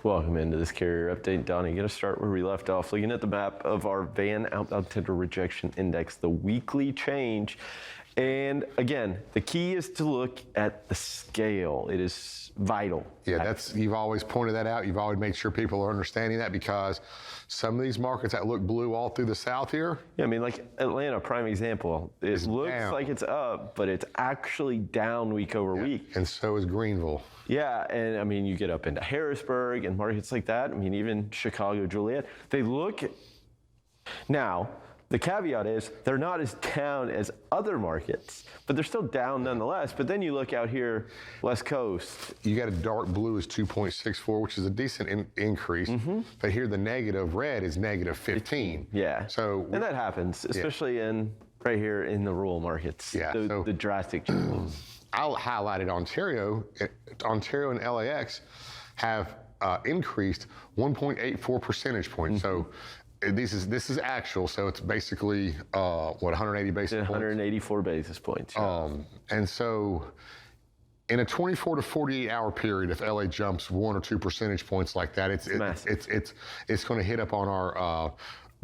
Welcome into this carrier update. Donny, going to start where we left off, looking at the map of our van outbound tender rejection index, the weekly change. And again, the key is to look at the scale. It is vital. Yeah, you've always pointed that out. You've always made sure people are understanding that, because some of these markets that look blue all through the south here. Yeah, I mean, like Atlanta, prime example. It looks down. like it's up, but it's actually down week over week. And so is Greenville. Yeah, and I mean, you get up into Harrisburg and markets like that. I mean, even Chicago, Joliet. They look, now, the caveat is they're not as down as other markets, but they're still down nonetheless. But then you look out here, West Coast. You got a dark blue is 2.64, which is a decent increase. But here the negative red is negative 15. Yeah. So and that happens, especially in right here in the rural markets. Yeah. The drastic changes. I'll highlighted Ontario. Ontario and LAX have increased 1.84 percentage points. So this is actual, so it's basically what, 180 basis points? 184 basis points. Yeah. And so in a 24 to 48 hour period, if LA jumps 1 or 2 percentage points like that, it's going to hit up on our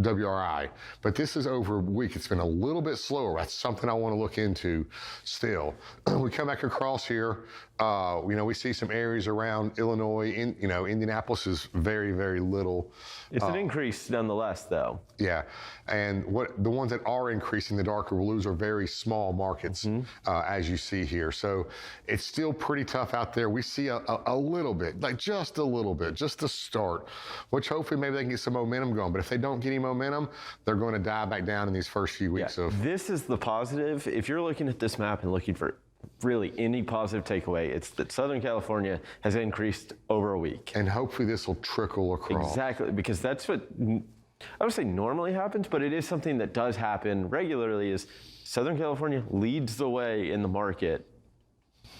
WRI. But this is over a week. It's been a little bit slower. That's something I want to look into still. We come back across here, we see some areas around Illinois. Indianapolis is very, very little. It's an increase nonetheless, though. Yeah, and the ones that are increasing, the darker blues, are very small markets, as you see here. So it's still pretty tough out there. We see a little bit, like just a little bit, just to start, which hopefully maybe they can get some momentum going. But if they don't get any momentum, they're going to die back down in these first few weeks. Yeah. This is the positive. If you're looking at this map and looking for really any positive takeaway, it's that Southern California has increased over a week. And hopefully this will trickle across. Exactly, because that's what I would say normally happens, but it is something that does happen regularly. Is Southern California leads the way in the market,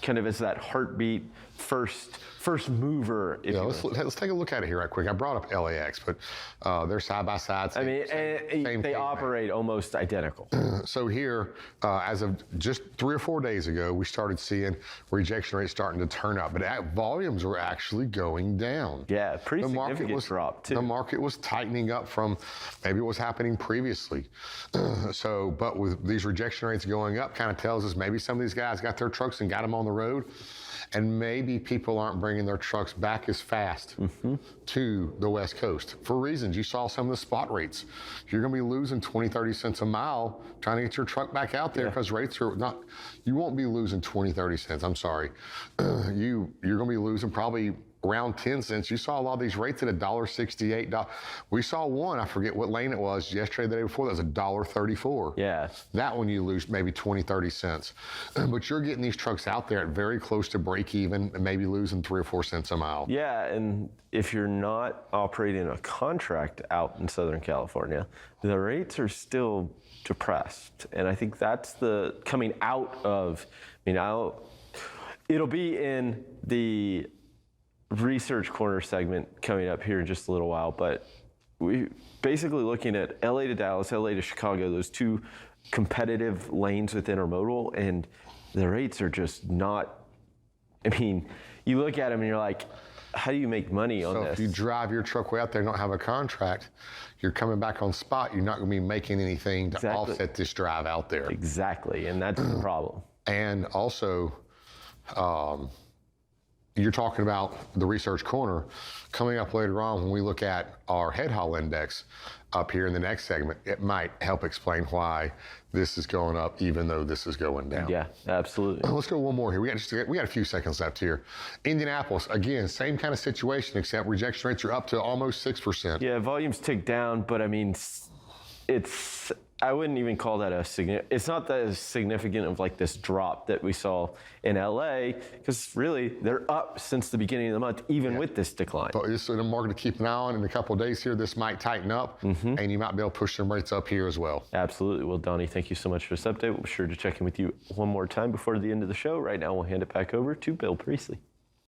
kind of as that heartbeat, first mover. Yeah, let's take a look at it here right quick. I brought up LAX, but they're side by side. They operate almost identical. So here, as of just 3 or 4 days ago, we started seeing rejection rates starting to turn up, but volumes were actually going down. Yeah, pretty significant drop too. The market was tightening up from maybe what was happening previously. But with these rejection rates going up, kind of tells us maybe some of these guys got their trucks and got them on the road, and maybe people aren't bringing their trucks back as fast to the West Coast for reasons. You saw some of the spot rates. You're going to be losing 20, 30 cents a mile trying to get your truck back out there, because rates are not, you won't be losing 20, 30 cents. I'm sorry. You're going to be losing probably around 10 cents. You saw a lot of these rates at $1.68. We saw one, I forget what lane it was, yesterday, the day before, that was $1.34. Yeah. That one you lose maybe 20, 30 cents. But you're getting these trucks out there at very close to break even and maybe losing 3 or 4 cents a mile. Yeah, and if you're not operating a contract out in Southern California, the rates are still depressed. And I think that's the coming out of, it'll be in the research corner segment coming up here in just a little while, but we basically looking at LA to Dallas, LA to Chicago, those two competitive lanes with intermodal, and the rates are just not, you look at them and you're like, how do you make money on this? So if you drive your truck way out there and don't have a contract, you're coming back on spot, you're not going to be making anything to offset this drive out there. Exactly, and that's the problem. And also, you're talking about the research corner. Coming up later on, when we look at our head haul index up here in the next segment, it might help explain why this is going up even though this is going down. Yeah, absolutely. Let's go one more here. We got a few seconds left here. Indianapolis, again, same kind of situation, except rejection rates are up to almost 6%. Yeah, volumes tick down, but I wouldn't even call that it's not that significant of like this drop that we saw in LA, because really they're up since the beginning of the month, even with this decline. But it's a market to keep an eye on. In a couple of days here, this might tighten up, and you might be able to push some rates up here as well. Absolutely. Well, Donny, thank you so much for this update. We'll be sure to check in with you one more time before the end of the show. Right now, we'll hand it back over to Bill Priestley.